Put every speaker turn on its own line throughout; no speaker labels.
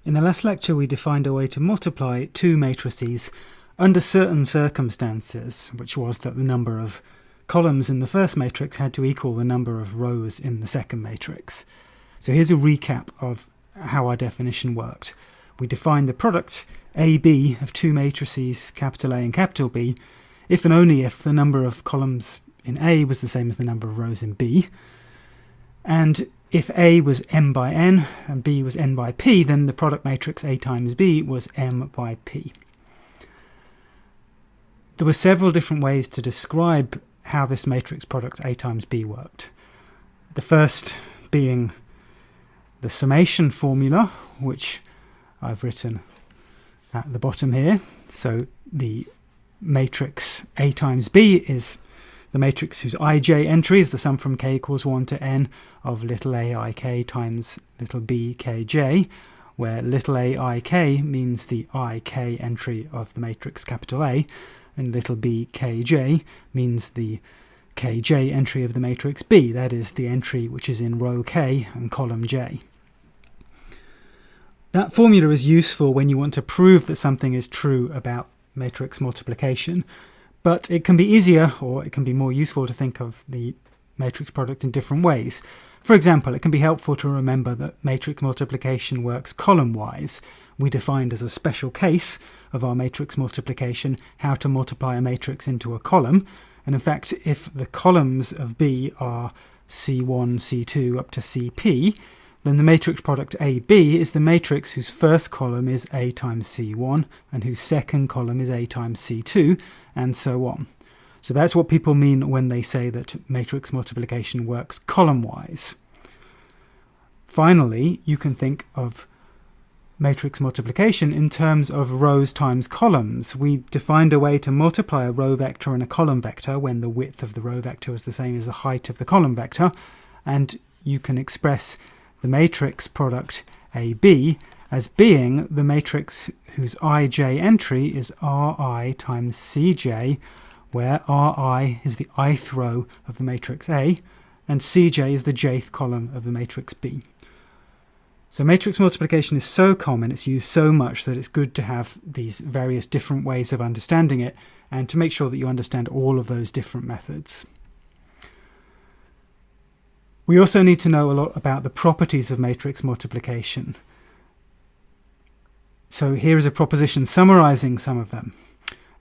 In the last lecture we defined a way to multiply two matrices under certain circumstances, which was that the number of columns in the first matrix had to equal the number of rows in the second matrix. So here's a recap of how our definition worked. We defined the product AB of two matrices, capital A and capital B, if and only if the number of columns in A was the same as the number of rows in B. And if A was m by n and B was n by p, then the product matrix A times B was m by p. There were several different ways to describe how this matrix product A times B worked. The first being the summation formula, which I've written at the bottom here. So the matrix A times B is the matrix whose ij entry is the sum from k equals 1 to n of little a ik times little b kj, where little a ik means the ik entry of the matrix capital A, and little b kj means the kj entry of the matrix B, that is, the entry which is in row k and column j. That formula is useful when you want to prove that something is true about matrix multiplication, but it can be easier, or it can be more useful, to think of the matrix product in different ways. For example, it can be helpful to remember that matrix multiplication works column-wise. We defined as a special case of our matrix multiplication how to multiply a matrix into a column, and in fact, if the columns of B are C1, C2 up to Cp, then the matrix product AB is the matrix whose first column is A times C1 and whose second column is A times C2, and so on. So that's what people mean when they say that matrix multiplication works column-wise. Finally, you can think of matrix multiplication in terms of rows times columns. We defined a way to multiply a row vector and a column vector when the width of the row vector is the same as the height of the column vector, and you can express the matrix product AB as being the matrix whose ij entry is Ri times Cj, where Ri is the ith row of the matrix A, and Cj is the jth column of the matrix B. So matrix multiplication is so common, it's used so much, that it's good to have these various different ways of understanding it, and to make sure that you understand all of those different methods. We also need to know a lot about the properties of matrix multiplication. So here is a proposition summarizing some of them.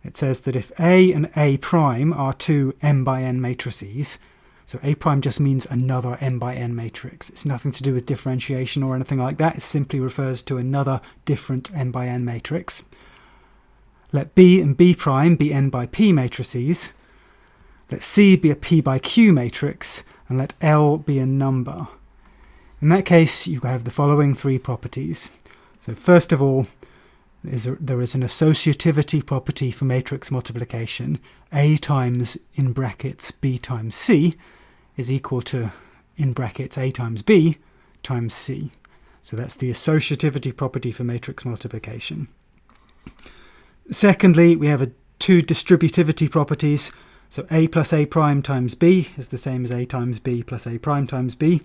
It says that if A and A prime are two m by n matrices, so A prime just means another m by n matrix. It's nothing to do with differentiation or anything like that. It simply refers to another different m by n matrix. Let B and B prime be n by p matrices. Let C be a p by q matrix, and let L be a number. In that case, you have the following three properties. So first of all, there is an associativity property for matrix multiplication. A times, in brackets, B times C is equal to, in brackets, A times B times C. So that's the associativity property for matrix multiplication. Secondly, we have two distributivity properties. So A plus A prime times B is the same as A times B plus A prime times B.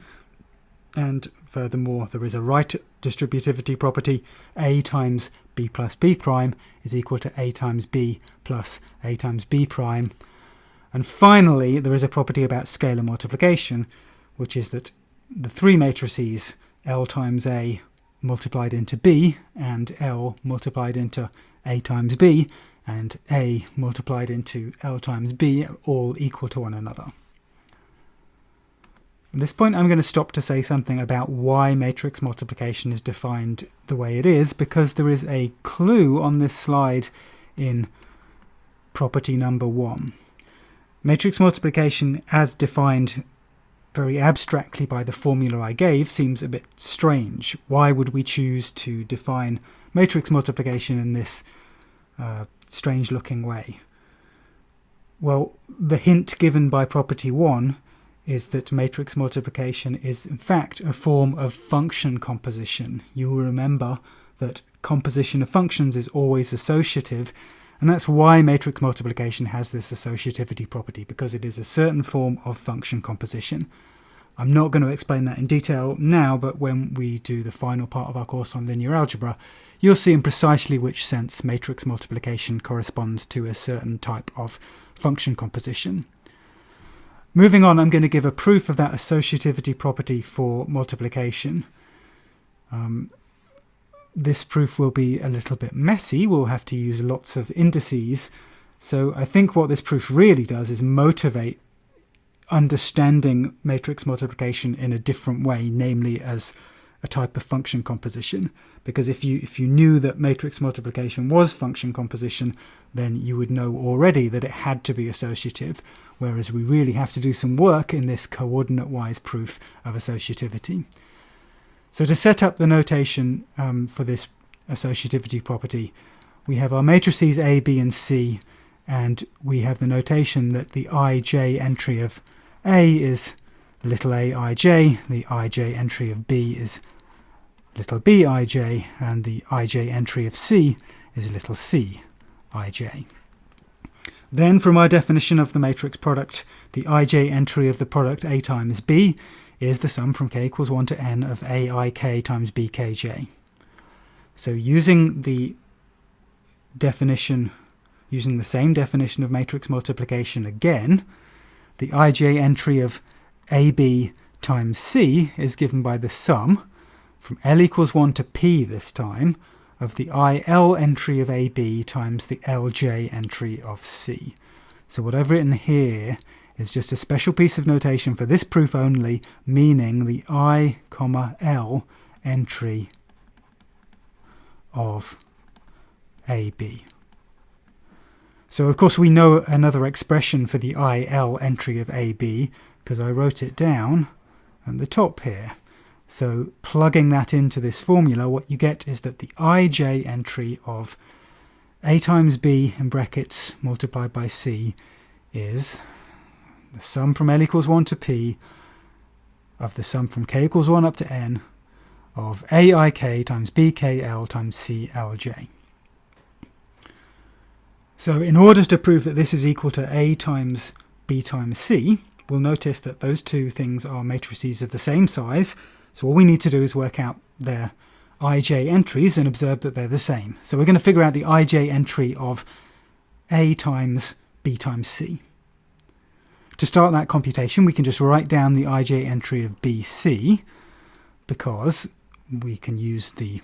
And furthermore, there is a right distributivity property. A times B plus B prime is equal to A times B plus A times B prime. And finally, there is a property about scalar multiplication, which is that the three matrices L times A multiplied into B and L multiplied into A times B and A multiplied into L times B are all equal to one another. At this point, I'm going to stop to say something about why matrix multiplication is defined the way it is, because there is a clue on this slide in property number 1. Matrix multiplication, as defined very abstractly by the formula I gave, seems a bit strange. Why would we choose to define matrix multiplication in this strange-looking way? Well, the hint given by property 1 is that matrix multiplication is in fact a form of function composition. You'll remember that composition of functions is always associative, and that's why matrix multiplication has this associativity property, because it is a certain form of function composition. I'm not going to explain that in detail now, but when we do the final part of our course on linear algebra, you'll see in precisely which sense matrix multiplication corresponds to a certain type of function composition. Moving on, I'm going to give a proof of that associativity property for multiplication. This proof will be a little bit messy. We'll have to use lots of indices. So I think what this proof really does is motivate understanding matrix multiplication in a different way, namely as a type of function composition. Because if you knew that matrix multiplication was function composition, then you would know already that it had to be associative, whereas we really have to do some work in this coordinate-wise proof of associativity. So to set up the notation for this associativity property, we have our matrices A, B, and C, and we have the notation that the ij entry of A is little a ij, the ij entry of B is little b ij, and the ij entry of C is little c ij. Then from our definition of the matrix product, the ij entry of the product A times B is the sum from k equals 1 to n of aik times bkj. So using the same definition of matrix multiplication again, the ij entry of AB times C is given by the sum from L equals 1 to P this time of the IL entry of AB times the LJ entry of C. So what I've written here is just a special piece of notation for this proof only, meaning the I, L entry of AB. So of course we know another expression for the IL entry of AB because I wrote it down at the top here. So plugging that into this formula, what you get is that the ij entry of A times B in brackets multiplied by C is the sum from L equals 1 to P of the sum from k equals 1 up to n of aik times bkl times clj. So in order to prove that this is equal to A times B times C, we'll notice that those two things are matrices of the same size. So all we need to do is work out their ij entries and observe that they're the same. So we're going to figure out the ij entry of A times B times C. To start that computation, we can just write down the ij entry of BC, because we can use the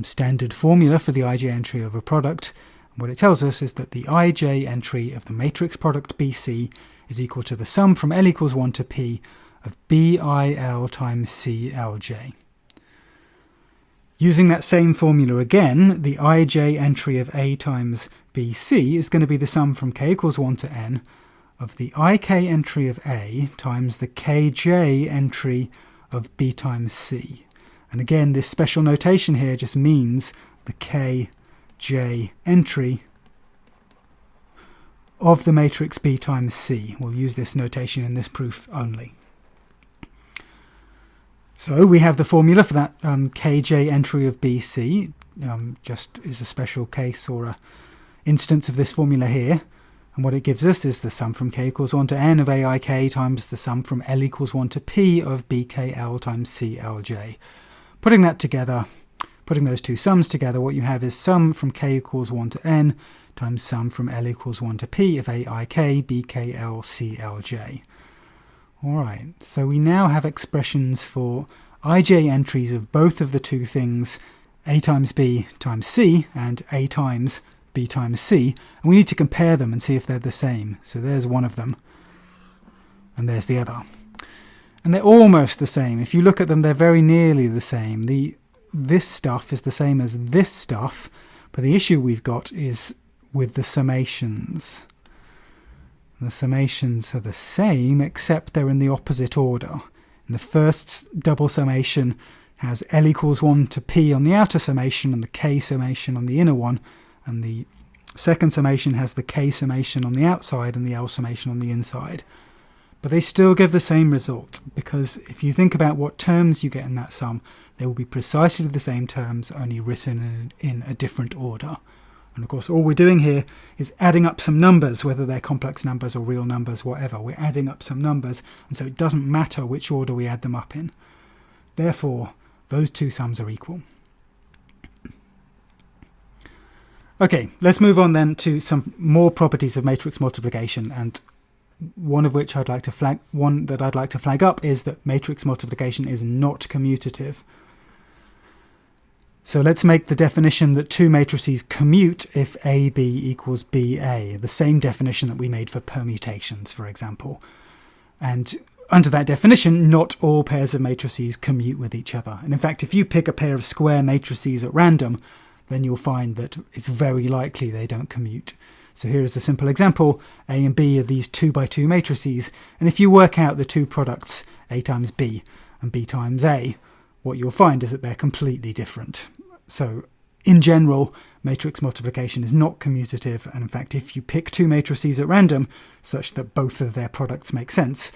standard formula for the ij entry of a product. What it tells us is that the ij entry of the matrix product BC is equal to the sum from L equals 1 to P of BIL times CLJ. Using that same formula again, the ij entry of A times BC is going to be the sum from k equals 1 to n of the ik entry of A times the kj entry of B times C. And again, this special notation here just means the kj entry of the matrix B times C. We'll use this notation in this proof only. So we have the formula for that kj entry of BC, just is a special case or a instance of this formula here. And what it gives us is the sum from k equals 1 to n of aik times the sum from L equals 1 to P of bkl times clj. Putting that together, putting those two sums together, what you have is sum from k equals 1 to n times sum from L equals 1 to P of aik bkl clj. Alright, so we now have expressions for ij entries of both of the two things, A times B times C and A times B times C, and we need to compare them and see if they're the same. So there's one of them, and there's the other. And they're almost the same. If you look at them, they're very nearly the same. This stuff is the same as this stuff, but the issue we've got is with the summations. The summations are the same, except they're in the opposite order. And the first double summation has L equals 1 to P on the outer summation and the K summation on the inner one. And the second summation has the K summation on the outside and the L summation on the inside. But they still give the same result, because if you think about what terms you get in that sum, they will be precisely the same terms, only written in a different order. And of course, all we're doing here is adding up some numbers, whether they're complex numbers or real numbers, whatever. We're adding up some numbers, and so it doesn't matter which order we add them up in. Therefore, those two sums are equal. Okay, let's move on then to some more properties of matrix multiplication, and one of which I'd like to flag up is that matrix multiplication is not commutative. So let's make the definition that two matrices commute if AB equals BA, the same definition that we made for permutations, for example. And under that definition, not all pairs of matrices commute with each other. And in fact, if you pick a pair of square matrices at random, then you'll find that it's very likely they don't commute. So here is a simple example. A and B are these 2 by 2 matrices, and if you work out the two products, A times B and B times A, what you'll find is that they're completely different. So in general, matrix multiplication is not commutative, and in fact, if you pick two matrices at random such that both of their products make sense,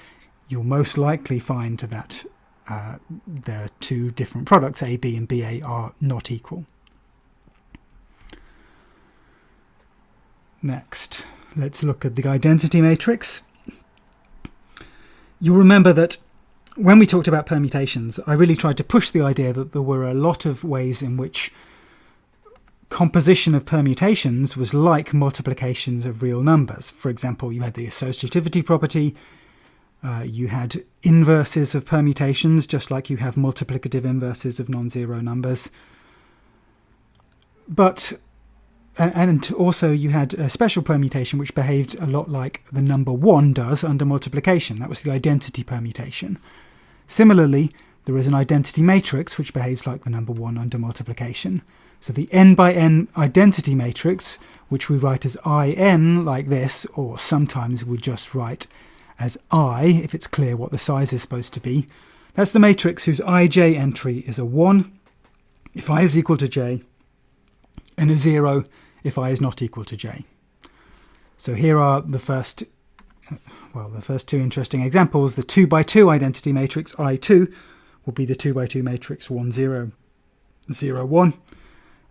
you'll most likely find that the two different products, AB and BA, are not equal. Next, let's look at the identity matrix. You'll remember that when we talked about permutations, I really tried to push the idea that there were a lot of ways in which composition of permutations was like multiplications of real numbers. For example, you had the associativity property, you had inverses of permutations, just like you have multiplicative inverses of non-zero numbers. And also you had a special permutation which behaved a lot like the number 1 does under multiplication. That was the identity permutation. Similarly, there is an identity matrix which behaves like the number 1 under multiplication. So the n by n identity matrix, which we write as In like this, or sometimes we just write as I, if it's clear what the size is supposed to be, that's the matrix whose ij entry is a 1 if I is equal to j, and a 0 if I is not equal to j. So here are the first two interesting examples. The 2 by 2 identity matrix I2 will be the 2 by 2 matrix 1 0 0 1,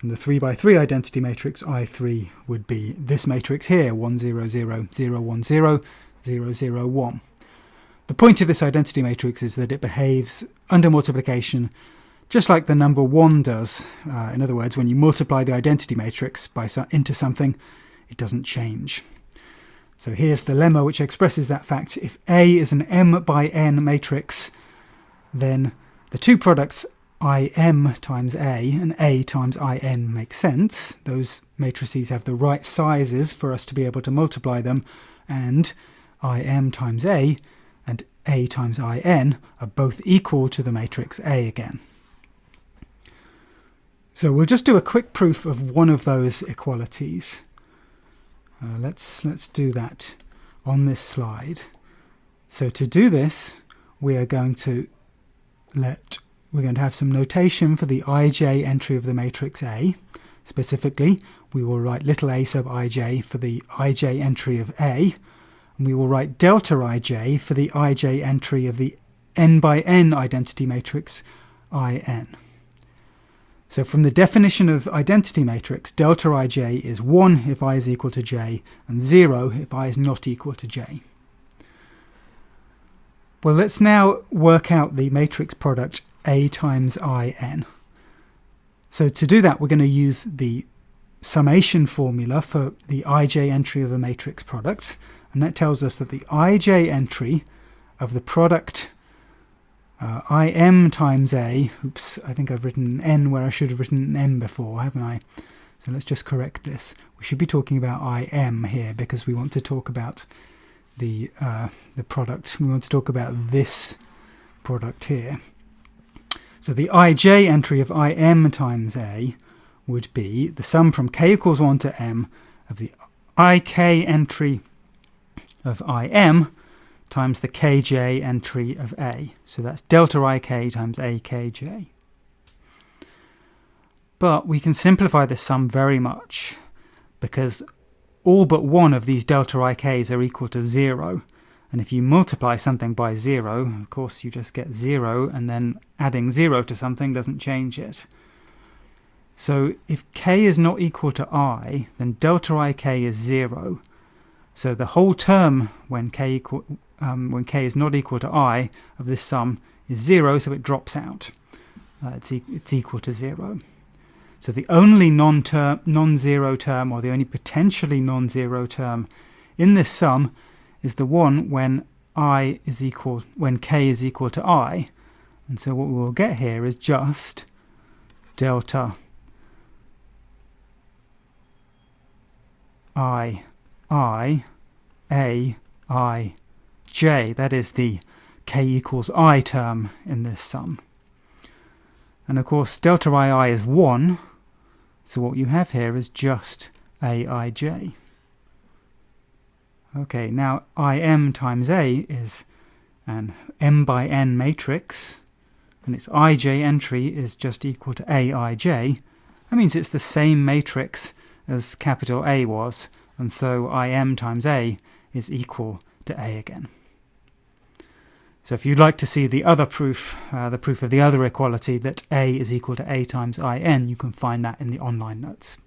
and the 3 by 3 identity matrix I3 would be this matrix here, 1 0 0 0 1 0 0 0 1. The point of this identity matrix is that it behaves under multiplication just like the number 1 does. In other words, when you multiply the identity matrix into something, it doesn't change. So here's the lemma which expresses that fact. If A is an m by n matrix, then the two products Im times A and A times In make sense. Those matrices have the right sizes for us to be able to multiply them, and Im times A and A times In are both equal to the matrix A again. So we'll just do a quick proof of one of those equalities. Let's do that on this slide. So to do this, we are going to have some notation for the ij entry of the matrix A. Specifically, we will write little a sub ij for the ij entry of A, and we will write delta ij for the ij entry of the n by n identity matrix In. So from the definition of identity matrix, delta ij is 1 if I is equal to j, and 0 if I is not equal to j. Well, let's now work out the matrix product A times In. So to do that, we're going to use the summation formula for the ij entry of a matrix product, and that tells us that the ij entry of the product Im times A, oops, I think I've written an n where I should have written an m before, haven't I? So let's just correct this. We should be talking about Im here because we want to talk about the product. We want to talk about this product here. So the ij entry of Im times A would be the sum from k equals 1 to m of the ik entry of Im times the kj entry of A. So that's delta ik times akj. But we can simplify this sum very much because all but one of these delta ik's are equal to 0. And if you multiply something by 0, of course you just get 0, and then adding 0 to something doesn't change it. So if k is not equal to I, then delta ik is 0. So the whole term when k is not equal to I of this sum is 0, so it drops out. It's equal to 0. So the only non-zero term, or the only potentially non-zero term in this sum is the one when k is equal to I. And so what we will get here is just delta I A I j. That is the k equals I term in this sum. And of course delta I is 1, so what you have here is just Aij. Okay, now Im times A is an m by n matrix, and its ij entry is just equal to Aij. That means it's the same matrix as capital A was, and so Im times A is equal to A again. So if you'd like to see the other proof, the proof of the other equality, that A is equal to A times In, you can find that in the online notes.